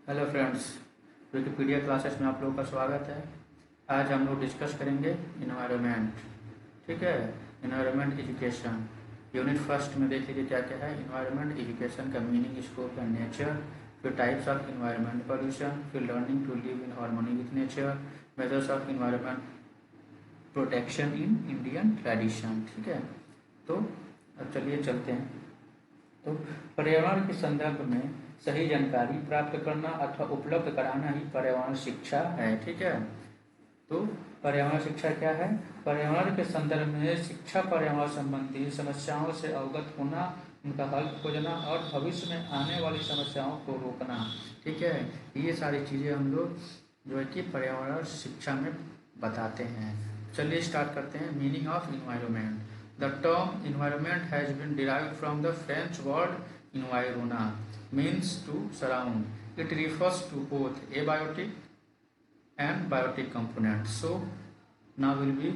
Hello friends, Wikipedia classes में आप लोगों का स्वागत है। आज हम लोग डिस्कस करेंगे इन्वायरमेंट। ठीक है, इन्वायरमेंट एजुकेशन यूनिट फर्स्ट में देख लीजिए क्या क्या है। इन्वायरमेंट एजुकेशन का मीनिंग, स्कोप एंड नेचर, फिर टाइप्स ऑफ इन्वायरमेंट पॉल्यूशन, फिर learning to live in harmony with nature, measures of environment protection in Indian tradition. ठीक है, तो अब चलिए चलते हैं। तो पर्यावरण के संदर्भ में सही जानकारी प्राप्त करना अथवा उपलब्ध कराना ही पर्यावरण शिक्षा है। ठीक है, तो पर्यावरण शिक्षा क्या है? पर्यावरण के संदर्भ में शिक्षा पर्यावरण संबंधी समस्याओं से अवगत होना, उनका हल खोजना और भविष्य में आने वाली समस्याओं को रोकना। ठीक है, ये सारी चीज़ें हम लोग जो है कि पर्यावरण शिक्षा में बताते हैं। चलिए स्टार्ट करते हैं। Meaning of environment. The term environment has been derived from the French word environa, means to surround. It refers to both abiotic and biotic components. So now will be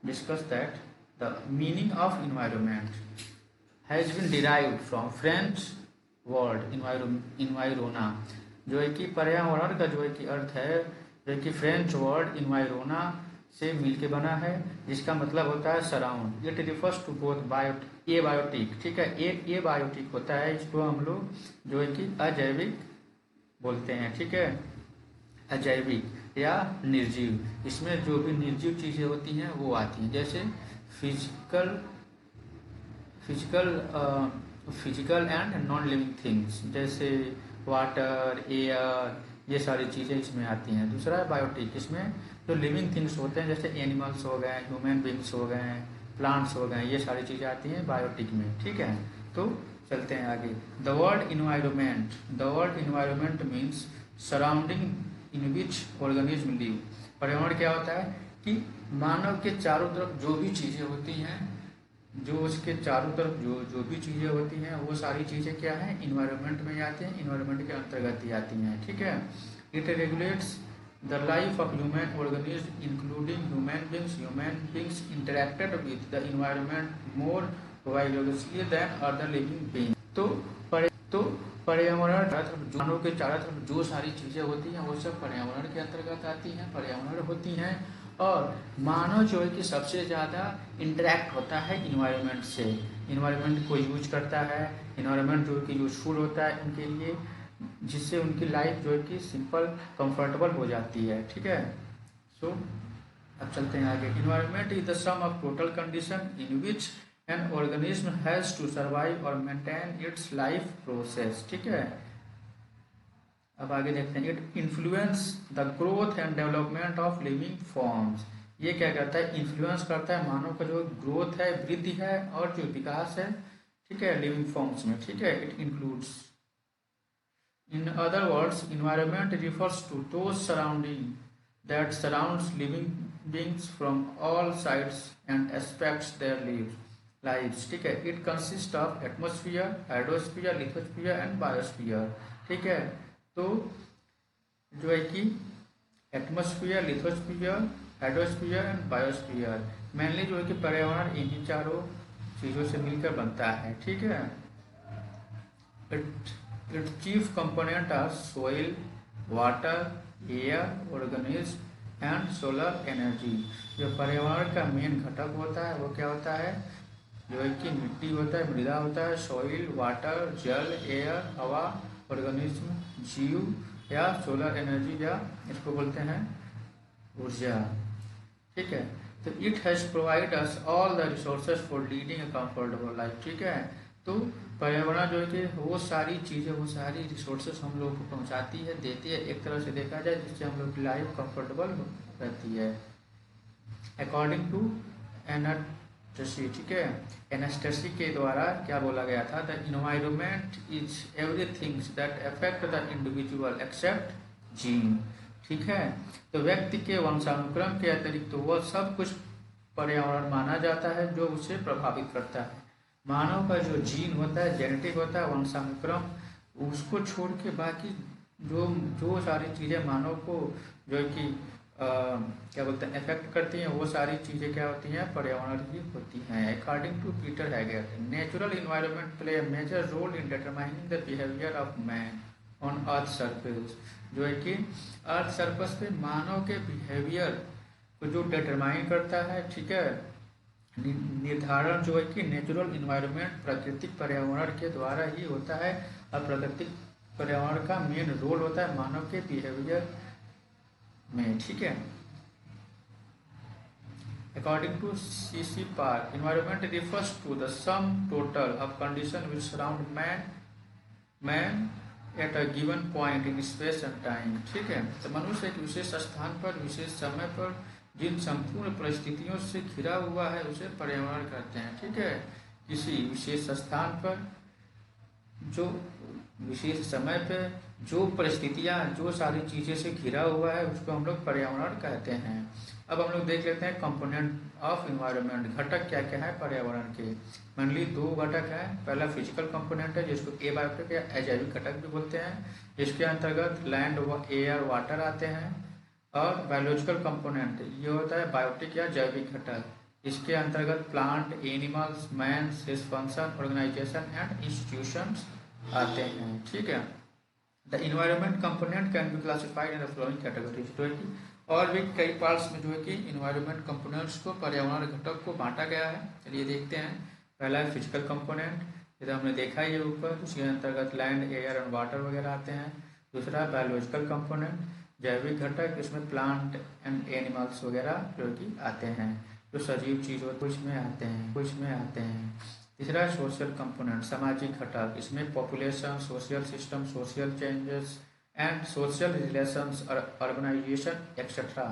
discuss that the meaning of environment has been derived from French word environa, जो है कि पर्यावरण का जो है कि अर्थ है जो है कि फ्रेंच वर्ड इन्वायरोना से मिलके बना है, जिसका मतलब होता है surround. It refers to both abiotic. ठीक है, ए बायोटिक होता है, इसको हम लोग जो है कि अजैविक बोलते हैं। ठीक है, अजैविक या निर्जीव। इसमें जो भी निर्जीव चीज़ें होती हैं वो आती हैं, जैसे physical physical and non living things, जैसे वाटर, एयर, ये सारी चीज़ें इसमें आती हैं। दूसरा है बायोटिक, इसमें जो लिविंग थिंग्स होते हैं जैसे एनिमल्स हो गए, ह्यूमन बींग्स हो गए, प्लांट्स हो गए, ये सारी चीज़ें आती हैं बायोटिक में। ठीक है, तो चलते हैं आगे। The word environment means surrounding in which organism live. पर्यावरण क्या होता है कि मानव के चारों तरफ जो भी चीज़ें होती हैं, जो उसके चारों तरफ जो भी चीज़ें होती हैं, वो सारी चीज़ें क्या हैं, इन्वायरमेंट में आती हैं, इन्वायरमेंट के अंतर्गत ही आती हैं। ठीक है, it regulates the life of human organism including human beings interacted with the environment more vigorously than other living being. तो पर्यावरण मानव के चारों तरफ जो सारी चीज़ें होती हैं वो सब पर्यावरण के अंतर्गत आती हैं, पर्यावरण होती हैं। और मानव जो है कि सबसे ज़्यादा इंटरेक्ट होता है इन्वायरमेंट से, इन्वायरमेंट को यूज करता है, इन्वायरमेंट जो है कि यूजफुल होता है उनके लिए, जिससे उनकी लाइफ जो है कि सिंपल कंफर्टेबल हो जाती है। ठीक है, सो अब चलते हैं आगे। Environment is the sum of total condition in which an organism has to survive और मेंटेन इट्स लाइफ प्रोसेस। ठीक है, अब आगे देखते हैं। It influence the growth and development of living forms. ये क्या करता है, इन्फ्लुएंस करता है मानव का जो ग्रोथ है, वृद्धि है और जो विकास है। ठीक है, लिविंग फॉर्म्स में। ठीक है, it includes, in other words, environment refers to those surrounding that surrounds living beings from all sides and aspects their lives. ठीक है, it consist of atmosphere, hydrosphere, lithosphere and biosphere. ठीक है, तो जो है कि atmosphere, lithosphere, hydrosphere and biosphere, mainly जो है कि पर्यावरण इन्हीं चारों चीज़ों से मिलकर बनता है। ठीक है, it chief component are soil, water, air, organism and solar energy. जो पर्यावरण का मेन घटक होता है वो क्या होता है, जो है कि मिट्टी होता है, मृदा होता है, सॉइल, वाटर, जल, एयर, हवा, ऑर्गेनिज्म, जीव या सोलर एनर्जी, या इसको बोलते हैं ऊर्जा। ठीक है, तो it has provide us all the resources for leading a comfortable life. ठीक है, तो पर्यावरण जो है कि वो सारी चीज़ें, वो सारी रिसोर्सेज हम लोग को पहुंचाती है, देती है, एक तरह से देखा जाए, जिससे हम लोग की लाइफ कंफर्टेबल रहती है। According to Anastasi. ठीक है, एनास्टेसी के द्वारा क्या बोला गया था, the environment is everything that affect the individual except gene. ठीक है, तो व्यक्ति के वंशानुक्रम के अतिरिक्त तो वह सब कुछ पर्यावरण माना जाता है जो उसे प्रभावित करता है। मानव का जो जीन होता है, जेनेटिक होता है, वंशानुक्रम, उसको छोड़ के बाकी जो जो सारी चीज़ें मानव को जो है कि क्या बोलते हैं इफेक्ट करती हैं, वो सारी चीज़ें क्या होती हैं, पर्यावरण की होती हैं। According to Peter Haggett, natural environment play a major role in determining the behaviour of man. On earth surface, जो है कि अर्थ सरफेस पे मानव के बिहेवियर को जो डिटरमाइन करता है, ठीक है, निर्धारण जो है कि नेचुरल इन्वायरमेंट प्राकृतिक पर्यावरण के द्वारा ही होता है। और प्राकृतिक पर्यावरण का मेन रोल होता है मानव के बिहेवियर में, ठीक है। According to C.C. Park, environment refers to the sum total of conditions which surround man at a given point in space and time, ठीक है। तो मनुष्य एक विशेष स्थान पर विशेष समय पर जिन संपूर्ण परिस्थितियों से घिरा हुआ है उसे पर्यावरण कहते हैं, ठीक है। किसी विशेष स्थान पर जो विशेष समय पे जो परिस्थितियाँ जो सारी चीज़ें से घिरा हुआ है उसको हम लोग पर्यावरण कहते हैं। अब हम लोग देख लेते हैं कंपोनेंट ऑफ इन्वायरमेंट, घटक क्या क्या है पर्यावरण के। मेनली दो घटक है। पहला फिजिकल कंपोनेंट है जिसको एबायोटिक या अजैविक घटक भी बोलते हैं, इसके अंतर्गत लैंड एयर वाटर आते हैं। और बायोलॉजिकल कंपोनेंट ये होता है बायोटिक या जैविक घटक, इसके अंतर्गत plant, animals, man, cells function, organisation and institutions आते हैं, ठीक है। The environment component can be classified in the following categories, तो है कि और भी कई पार्ट्स में जो है कि इन्वायरमेंट कंपोनेंट्स को पर्यावरण घटक को बांटा गया है। चलिए देखते हैं। पहला है फिजिकल कंपोनेंट, ये तो हमने देखा ही है ऊपर, इसके अंतर्गत लैंड, एयर एंड वाटर वगैरह आते हैं। दूसरा बायोलॉजिकल कंपोनेंट, जैविक घटक, इसमें प्लांट एंड एनिमल्स वगैरह जो कि आते हैं, जो सजीव चीज होते हैं इसमें आते हैं। तीसरा सोशल कंपोनेंट, सामाजिक घटक, इसमें population, social system, social changes and social relations, organisation etcetera,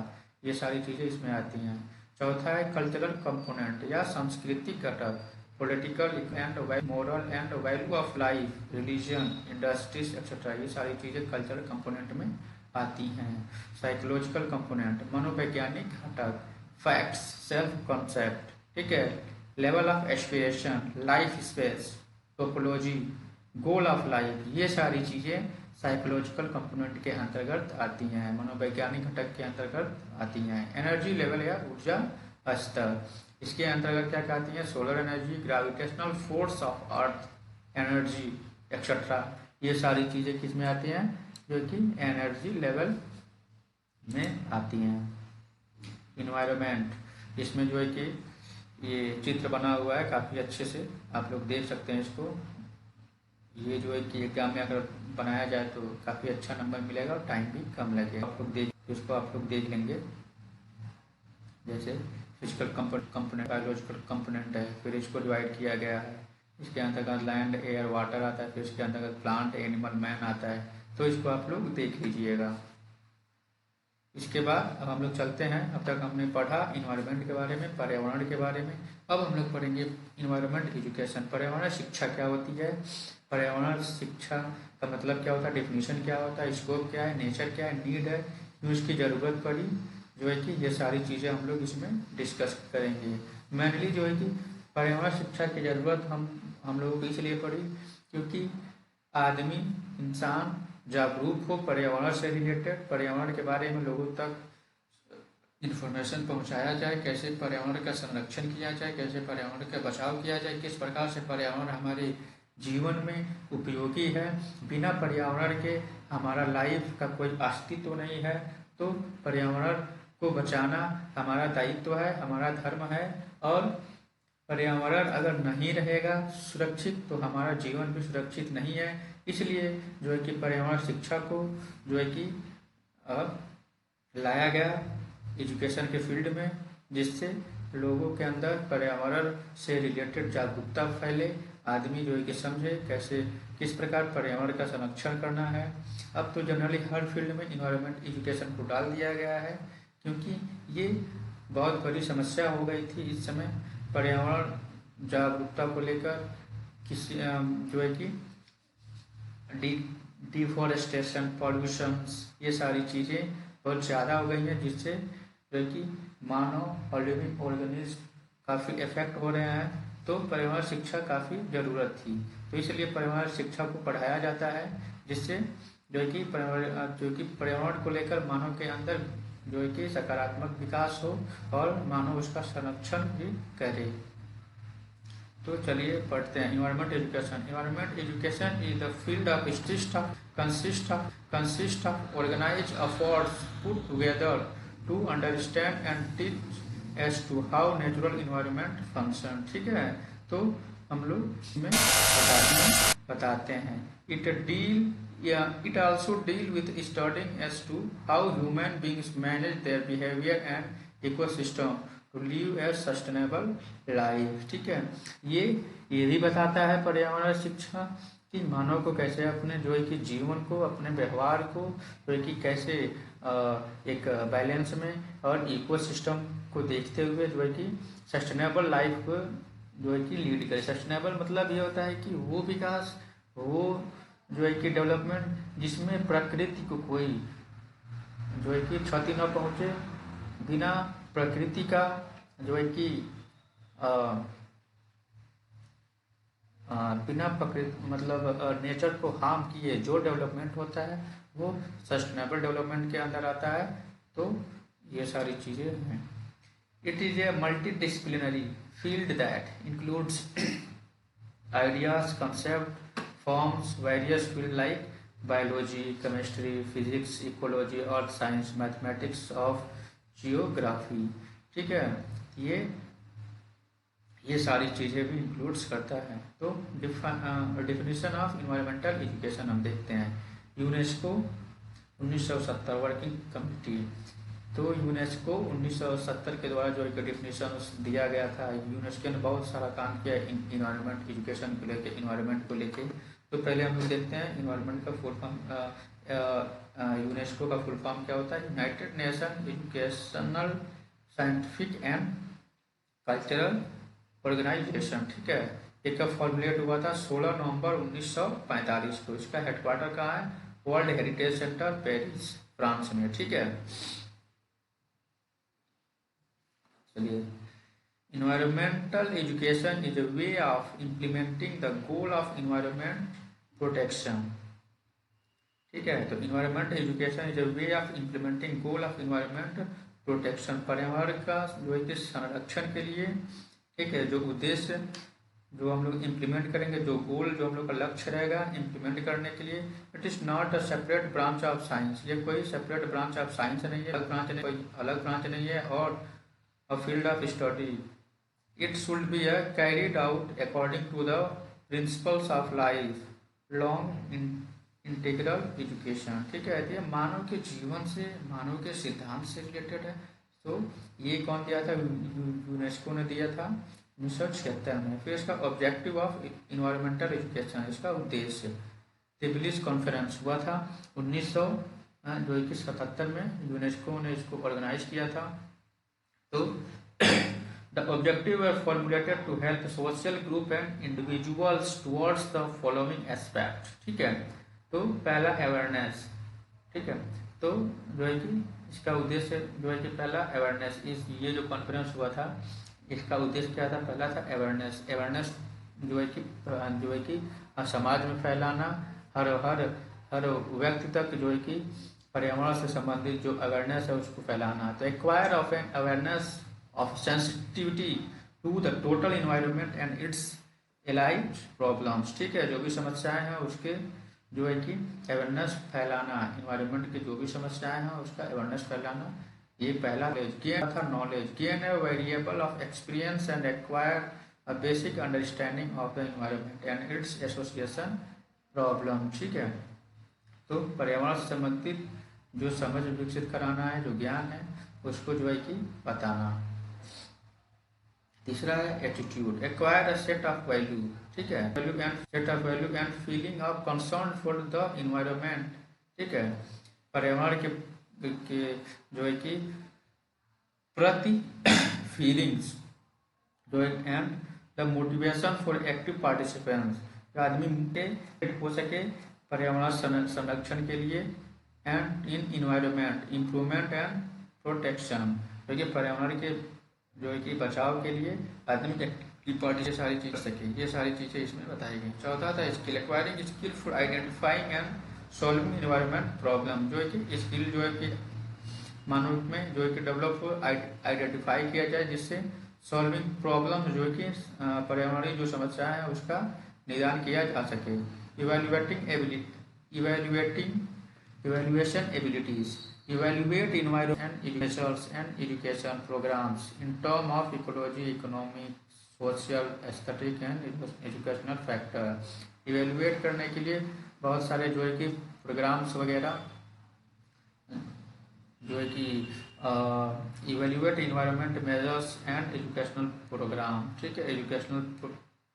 ये सारी चीज़ें इसमें आती हैं। चौथा है कल्चरल कंपोनेंट या सांस्कृतिक घटक, political and moral and value of life, religion, industries etcetera, ये सारी चीज़ें कल्चरल कंपोनेंट में आती हैं। साइकोलॉजिकल कंपोनेंट, मनोवैज्ञानिक घटक, फैक्ट्स, सेल्फ कॉन्सेप्ट, ठीक है, level of aspiration, life space, topology, goal of life, ये सारी चीज़ें साइकोलॉजिकल कंपोनेंट के अंतर्गत आती हैं, मनोवैज्ञानिक घटक के अंतर्गत आती हैं। एनर्जी लेवल या ऊर्जा स्तर, इसके अंतर्गत क्या आती हैं, solar energy, gravitational force of earth energy etcetera, ये सारी चीज़ें किस में आती हैं, जो कि एनर्जी लेवल में आती हैं। इन्वायरमेंट, इसमें जो है कि ये चित्र बना हुआ है काफ़ी अच्छे से, आप लोग देख सकते हैं इसको। ये जो है कि एग्जाम में अगर बनाया जाए तो काफ़ी अच्छा नंबर मिलेगा और टाइम भी कम लगेगा। इसको आप लोग देख लेंगे। जैसे फिजिकल कंपोनेंट, बायोलॉजिकल कंपोनेंट है, फिर इसको डिवाइड किया गया है, इसके अंतर्गत लैंड, एयर, वाटर आता है, फिर इसके अंतर्गत प्लांट, एनिमल, मैन आता है, तो इसको आप लोग देख लीजिएगा। इसके बाद अब हम लोग चलते हैं। अब तक हमने पढ़ा इन्वायरमेंट के बारे में, पर्यावरण के बारे में। अब हम लोग पढ़ेंगे इन्वायरमेंट एजुकेशन, पर्यावरण शिक्षा क्या होती है, पर्यावरण शिक्षा का मतलब क्या होता है, डेफिनेशन क्या होता है, स्कोप क्या है, नेचर क्या है, नीड है, क्यों इसकी ज़रूरत पड़ी, जो है कि ये सारी चीज़ें हम लोग इसमें डिस्कस करेंगे। मेनली जो है कि पर्यावरण शिक्षा की ज़रूरत हम लोगों को इसलिए पड़ी क्योंकि आदमी, इंसान जागरूक हो पर्यावरण से रिलेटेड, पर्यावरण के बारे में लोगों तक इन्फॉर्मेशन पहुंचाया जाए, कैसे पर्यावरण का संरक्षण किया जाए, कैसे पर्यावरण का बचाव किया जाए, किस प्रकार से पर्यावरण हमारे जीवन में उपयोगी है। बिना पर्यावरण के हमारा लाइफ का कोई अस्तित्व नहीं है, तो पर्यावरण को बचाना हमारा दायित्व है, हमारा धर्म है। और पर्यावरण अगर नहीं रहेगा सुरक्षित तो हमारा जीवन भी सुरक्षित नहीं है। इसलिए जो है कि पर्यावरण शिक्षा को जो है कि अब लाया गया एजुकेशन के फील्ड में, जिससे लोगों के अंदर पर्यावरण से रिलेटेड जागरूकता फैले, आदमी जो है कि समझे कैसे किस प्रकार पर्यावरण का संरक्षण करना है। अब तो जनरली हर फील्ड में इन्वायरमेंट एजुकेशन को डाल दिया गया है, क्योंकि ये बहुत बड़ी समस्या हो गई थी इस समय। पर्यावरण जागरूकता को लेकर किसी जो है कि डिफॉरेस्टेशन, पॉल्यूशंस, ये सारी चीज़ें बहुत ज़्यादा हो गई हैं, जिससे जो है कि मानव और लिविंग ऑर्गेनिज्म काफ़ी इफेक्ट हो रहे हैं। तो पर्यावरण शिक्षा काफ़ी ज़रूरत थी, तो इसलिए पर्यावरण शिक्षा को पढ़ाया जाता है, जिससे जो है कि पर्यावरण को लेकर मानव के अंदर जो है कि सकारात्मक विकास हो और मानव उसका संरक्षण भी करे। तो चलिए पढ़ते हैं environment education. Environment education is the field of consist of organise efforts put together to understand and teach as to how natural environment function. ठीक है, तो हम लोग इसमें बताते हैं। It also deal with studying as to how human beings manage their behavior and ecosystem to live a sustainable life। ठीक है, ये भी बताता है पर्यावरण शिक्षा कि मानव को कैसे अपने जो है कि जीवन को, अपने व्यवहार को जो है कि कैसे एक बैलेंस में और इकोसिस्टम को देखते हुए जो है कि सस्टेनेबल लाइफ को जो है कि लीड करे। सस्टेनेबल मतलब ये होता है कि वो विकास, वो जो है कि डेवलपमेंट जिसमें प्रकृति को कोई जो है कि क्षति न पहुंचे, बिना प्रकृति का जो है कि बिना प्रकृति मतलब नेचर को हार्म किए जो डेवलपमेंट होता है वो सस्टेनेबल डेवलपमेंट के अंदर आता है। तो ये सारी चीज़ें हैं। It is a multi disciplinary field that includes ideas, concept, forms various fields like biology, chemistry, physics, ecology, earth science, mathematics of geography। ठीक है, ये सारी चीज़ें भी इंक्लूड्स करता है। तो डिफिनीशन ऑफ इन्वायरमेंटल एजुकेशन हम देखते हैं। यूनेस्को 1970 वर्किंग कमेटी, तो यूनेस्को 1970 के द्वारा जो एक डिफिनीशन दिया गया था। यूनेस्को ने बहुत सारा काम किया इन्वायरमेंट एजुकेशन को लेके, इन्वायरमेंट को लेके। तो पहले हम लोग देखते हैं इन्वायरमेंट का फुल फॉर्म, यूनेस्को का फुल फॉर्म क्या होता है। United Nation Educational Scientific and Cultural Organization. ठीक है, एक फॉर्मुलेट हुआ था 16 नवंबर 1945 को। इसका हेडक्वार्टर कहाँ है? World heritage centre, Paris, France में। ठीक है, चलिए। Environmental education is a way of implementing the goal of environment protection। ठीक है, तो environment education is a way of implementing goal of environment protection, पर्यावरण का जो है कि संरक्षण के लिए। ठीक है, जो उद्देश्य जो हम लोग इम्प्लीमेंट करेंगे, जो गोल जो हम लोग का लक्ष्य रहेगा इम्प्लीमेंट करने के लिए। It is not a separate branch of science, ये कोई सेपरेट ब्रांच ऑफ साइंस नहीं है, कोई अलग ब्रांच नहीं है, और a field of study. It should be carried out according to the principles of lifelong integral education। ठीक है, ये मानव के जीवन से, मानव के सिद्धांत से रिलेटेड है। तो ये कौन दिया था? यूनेस्को ने दिया था 1976 में। फिर इसका ऑब्जेक्टिव ऑफ इन्वायरमेंटल एजुकेशन, इसका उद्देश्य। तिबिलिस कॉन्फ्रेंस हुआ था 1977 में, यूनेस्को ने इसको ऑर्गेनाइज किया था। तो The objective were formulated to help social group and individuals towards the following aspect। ठीक है, तो पहला अवेयरनेस। ठीक है, तो जो है कि इसका उद्देश्य जो है कि पहला अवेयरनेस, ये जो कॉन्फ्रेंस हुआ था इसका उद्देश्य क्या था? पहला था अवेयरनेस। अवेयरनेस जो है कि समाज में फैलाना, हर व्यक्ति तक जो है कि पर्यावरण से संबंधित जो अवेयरनेस है उसको फैलाना। तो acquire of an awareness of sensitivity to the total environment and its allied problems। ठीक है, जो भी समस्याएं हैं उसके जो है कि अवेयरनेस फैलाना, इन्वायरमेंट की जो भी समस्याएं हैं उसका अवेयरनेस फैलाना, ये पहला गेन था। Knowledge, gain a variable of experience and acquire a basic understanding of the environment and its association problem. ठीक है, तो पर्यावरण से संबंधित जो समझ विकसित कराना है, जो ज्ञान है उसको जो है कि बताना। तीसरा है attitude, acquire a set of value. ठीक है, value and set of value and feeling of concern for the environment. ठीक है, पर्यावरण के जो है कि प्रति फीलिंग्स जो है, and the motivation for active participants. आदमी हो सके पर्यावरण संरक्षण के लिए, and in environment improvement and protection, जो कि पर्यावरण के जो है कि बचाव के लिए आदमी की पार्टी से सारी चीज कर सके। ये सारी चीज़ें इसमें बताई गई। चौथा था skill, acquiring skill for identifying and solving environment problem, जो है कि स्किल जो है कि मानव में जो है कि डेवलप आइडेंटिफाई किया जाए, जिससे सॉल्विंग प्रॉब्लम जो कि पर्यावरणीय जो समस्या है उसका निदान किया जा सके। Evaluating evaluation abilities, evaluate environment and education programs in terms of ecology, economic, social, aesthetic and educational factor। evaluate करने के लिए बहुत सारे जो है कि प्रोग्राम्स वगैरह जो है कि evaluate environment measures and educational programme, ठीक है। एजुकेशनल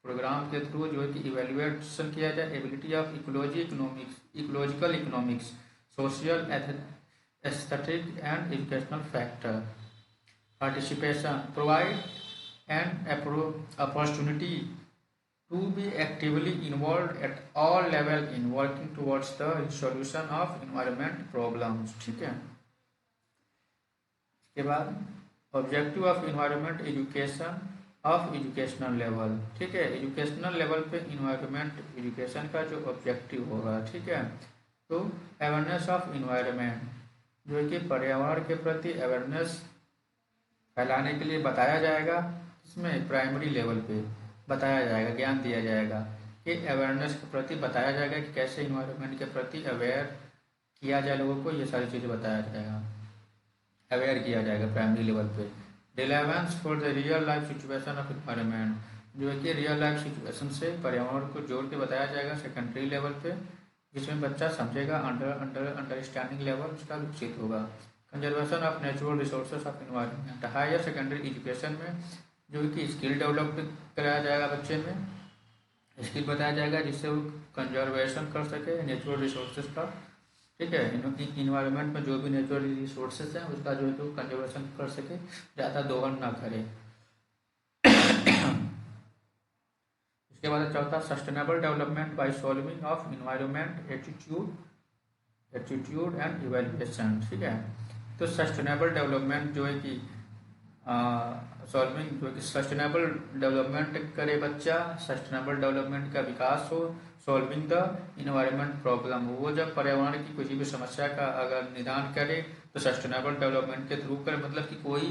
प्रोग्राम के थ्रू जो है कि इवेल्युएशन किया जाए ability of ecological economics, social, aesthetic and educational factor। Participation provide an opportunity to be actively involved at all level in working towards the solution of environment problems, ठीक है। इसके बाद objective of environment education of educational level, ठीक है। Educational level पे environment education का जो objective होगा, ठीक है। तो अवेयरनेस ऑफ इन्वायरमेंट जो कि पर्यावरण के प्रति अवेयरनेस फैलाने के लिए बताया जाएगा, इसमें प्राइमरी लेवल पे बताया जाएगा, ज्ञान दिया जाएगा कि अवेयरनेस के प्रति बताया जाएगा कि कैसे इन्वायरमेंट के प्रति अवेयर किया जाए लोगों को, ये सारी चीज़ें बताया जाएगा, अवेयर किया जाएगा प्राइमरी लेवल पे। Relevance for the real life situation of environment जो है कि रियल लाइफ सिचुएशन से पर्यावरण को जोड़ के बताया जाएगा सेकेंडरी लेवल पे, जिसमें बच्चा समझेगा, अंडरस्टैंडिंग लेवल उसका विकसित होगा। Conservation of natural resources of environment higher secondary education में जो कि स्किल डेवलप कराया जाएगा, बच्चे में स्किल बताया जाएगा जिससे वो कंजर्वेशन कर सके नेचुरल रिसोर्सेज का, ठीक है। इन्वायरमेंट में जो भी नेचुरल रिसोर्सेज हैं उसका जो है तो कंजर्वेशन कर सके, ज़्यादा दोहन ना करे। इसके बाद चौथा sustainable development by solving of environment attitude and evaluation, ठीक है। तो सस्टेनेबल डेवलपमेंट जो है कि सॉल्विंग जो है कि सस्टेनेबल डेवलपमेंट करे बच्चा, सस्टेनेबल डेवलपमेंट का विकास हो, सॉल्विंग द इन्वायरमेंट प्रॉब्लम, वो जब पर्यावरण की किसी भी समस्या का अगर निदान करे तो सस्टेनेबल डेवलपमेंट के थ्रू करे, मतलब कि कोई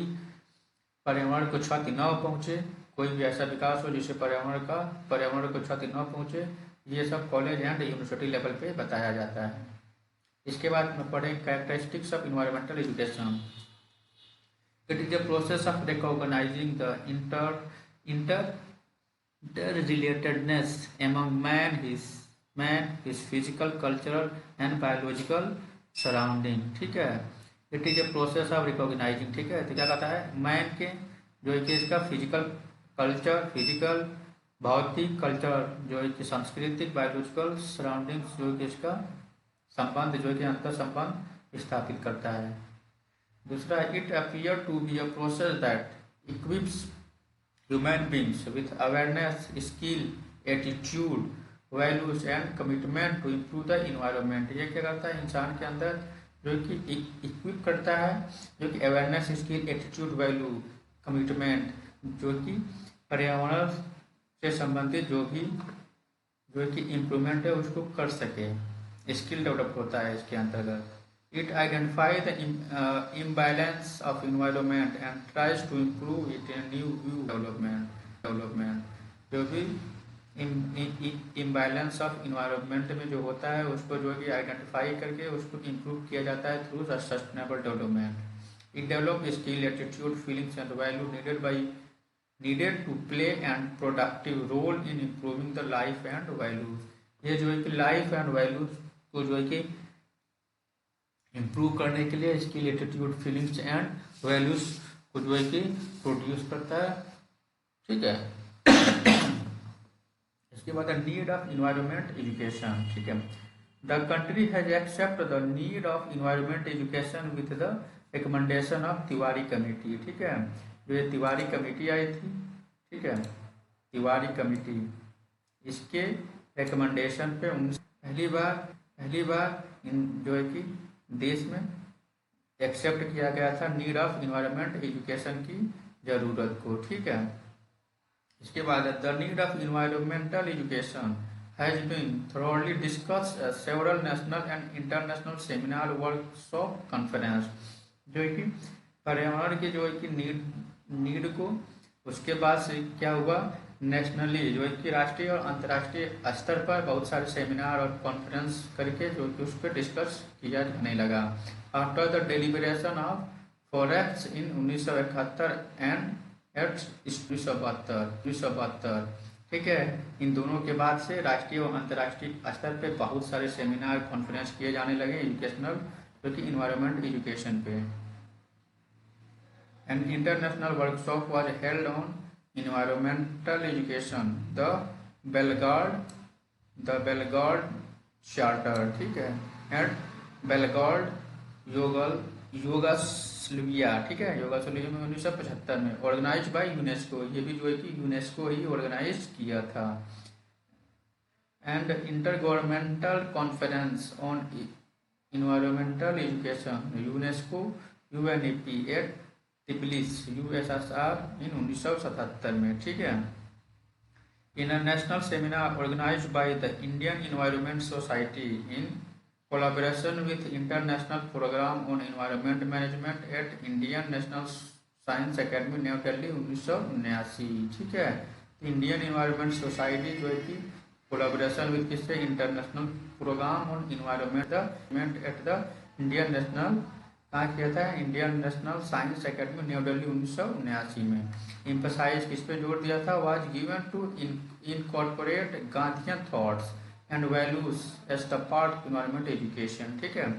पर्यावरण को क्षति न पहुँचे, कोई भी ऐसा विकास हो जिससे पर्यावरण को क्षति न पहुँचे, ये सब कॉलेज एंड यूनिवर्सिटी लेवल पे बताया जाता है। इसके बाद में पढ़ें characteristics of environmental education. It is the process of recognising the interrelatedness among man, his physical, cultural and biological surrounding, ठीक है। It is a process of recognising, ठीक है। तो क्या कहता है, मैन के जो है कि इसका फिजिकल भौतिक, कल्चर जो है कि सांस्कृतिक, बायोलॉजिकल सराउंडिंग्स जो है कि इसका संबंध जो है कि अंतर संबंध स्थापित करता है। दूसरा, it appear to be a process that equips human beings with awareness, skill, attitude, values and commitment to improve the environment. ये क्या करता है, इंसान के अंदर जो कि इक्विप करता है, जो कि awareness, skill, attitude, value, commitment, जो कि पर्यावरण से संबंधित जो कि इम्प्रूवमेंट है उसको कर सके, स्किल डेवलप होता है इसके अंतर्गत। It identify the imbalance of environment and tries to improve it in new view development, जो भी इम्बैलेंस ऑफ इन्वायरमेंट में जो होता है उसको जो है कि आइडेंटिफाई करके उसको इम्प्रूव किया जाता है through sustainable development. It develop skill, attitude, feelings and value needed to play and productive role in improving the life and values. ये जो है कि लाइफ एंड वैल्यूज को जो है कि इम्प्रूव करने के लिए skill, attitude, feelings and values को जो है कि प्रोड्यूस करता है, ठीक है। इसके बाद नीड ऑफ इन्वायरमेंट एजुकेशन, ठीक है। The country has accept the need of environment education with the recommendation of Tiwari committee, ठीक है। जो ये तिवारी कमेटी आई थी, ठीक है, तिवारी कमेटी, इसके रिकमेंडेशन पे पहली बार जो है कि देश में एक्सेप्ट किया गया था नीड ऑफ इन्वायरमेंट एजुकेशन की जरूरत को, ठीक है। इसके बाद the need of environmental education has been thoroughly discussed at several national and international seminar, workshop, conference. जो है कि पर्यावरण की जो है कि नीड को उसके बाद से क्या हुआ, नेशनली जो है कि राष्ट्रीय और अंतर्राष्ट्रीय स्तर पर बहुत सारे सेमिनार और कॉन्फ्रेंस करके जो कि उस पर डिस्कस किया जाने लगा। After the deliberation of Founex in 1971 and at 1972, ठीक है, इन दोनों के बाद से राष्ट्रीय और अंतर्राष्ट्रीय स्तर पे बहुत सारे सेमिनार कॉन्फ्रेंस किए जाने लगे एजुकेशनल, जो कि इन्वायरमेंट एजुकेशन पे। An international workshop was held on environmental education, the Belgrade Charter, ठीक है, एंड बेलगार्ड योगास्लाविया, ठीक है, योगास्लाविया में 1975 में, ऑर्गेनाइज बाय यूनेस्को, ये भी जो है कि यूनेस्को ही ऑर्गेनाइज किया था। And inter governmental conference on environmental education UNESCO UNEP at Tbilisi USSR in 1977 में, ठीक है। International seminar organised by the Indian environment society in collaboration with international programme on environment management at Indian national science academy new Delhi 1979, ठीक है। Indian environment society जो है कि collaboration with किससे, international programme on environment at the Indian national, कहाँ किया था, Indian national science academy new Delhi 1979 में। एम्फसाइज किस पे जोर दिया था, was given to incorporate Gandhian thoughts and values as the part of environment education, ठीक है।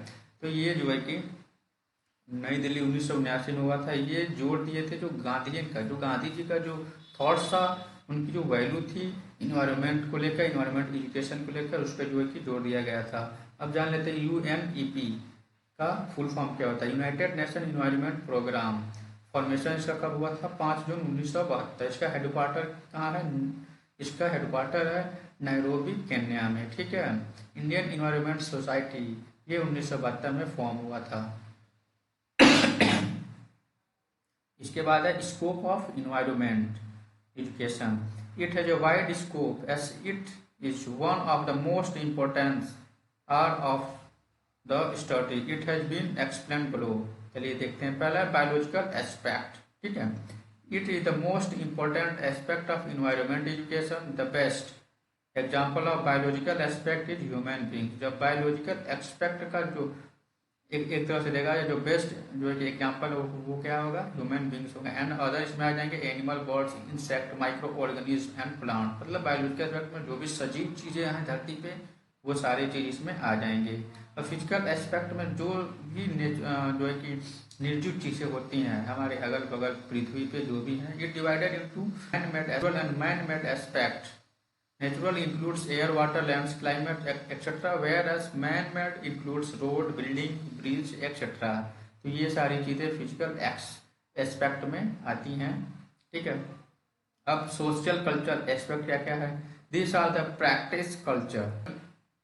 तो ये जो है कि नई दिल्ली 1979 में हुआ था, ये जोर दिए थे जो गांधीयन का, जो गांधी जी का जो थॉट्स था, उनकी जो वैल्यू थी इन्वायरमेंट को लेकर, इन्वायरमेंट एजुकेशन को लेकर, उस पर जो है कि जोर दिया गया था। अब जान लेते हैं UNEP का फुल फॉर्म क्या होता है, United Nation Environment Programme. Formation इसका कब हुआ था, 5 जून 1972। इसका हेडक्वार्टर कहाँ है, इसका हेडक्वार्टर है नैरोबी केन्या में, ठीक है। इंडियन इन्वायरमेंट सोसाइटी ये 1972 में फॉर्म हुआ था। इसके बाद है scope of environment education. It has a wide scope as it is one of the most important are of the study, it has been explain below. चलिए देखते हैं, पहला बायोलॉजिकल एस्पेक्ट, ठीक है। It is the most important aspect of environment education, the best example of biological aspect is human being. जब biological aspect का जो एक तरह से देगा, जो बेस्ट जो है एग्जाम्पल वो क्या होगा, ह्यूमन बींग्स होगा। एंड अदर इसमें आ जाएंगे animal, birds, insect, micro organism and plant. मतलब बायोलॉजिकल एस्पेक्ट में जो भी सजीव चीजें हैं धरती पे, वो सारी चीज इसमें आ जाएंगे। और फिजिकल एस्पेक्ट में जो भी जो है कि निर्जीव चीजें होती हैं हमारे अगल बगल पृथ्वी पे जो भी हैं, it divided into man made and man made aspect. Natural includes air, water, lands, climate etcetera, whereas man made includes road, building, bridge etcetera. तो ये सारी चीजें फिजिकल एस्पेक्ट में आती हैं, ठीक है। अब सोशल कल्चर एस्पेक्ट क्या क्या है, this are the practice culture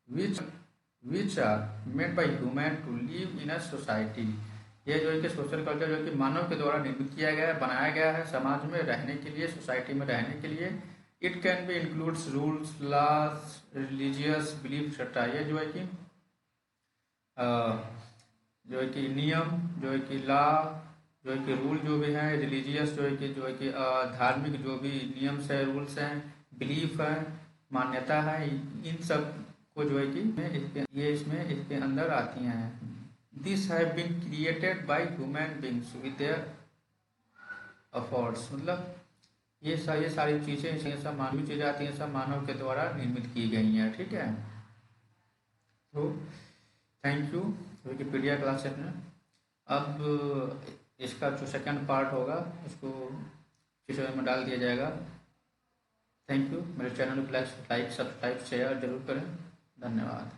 which are made by human to live in a society। ये जो है कि सोशल कल्चर जो कि मानव के द्वारा निर्मित किया गया है, बनाया गया है समाज में रहने के लिए, सोसाइटी में रहने के लिए। It can be includes rules, laws, religious belief etcetera. ये जो है कि नियम, जो है कि लॉ, जो है कि रूल जो भी हैं, रिलीजियस जो है कि धार्मिक जो भी नियम्स है, रूल्स हैं, बिलीफ है, मान्यता है, इन सब को जो है कि ये इसमें इसके अंदर आती हैं। This have been created by human beings with their efforts. मतलब ये सारी चीजें, ये सब मानवीय चीजें आती हैं, सब मानव के द्वारा निर्मित की गई हैं, ठीक है। तो थैंक यू विकिपीडिया क्लासेस में। अब इसका जो सेकंड पार्ट होगा उसको ट्यूटोरियल में डाल दिया जाएगा। Thank you. मेरे चैनल को लाइक, सब्सक्राइब, शेयर जरूर करें। धन्यवाद।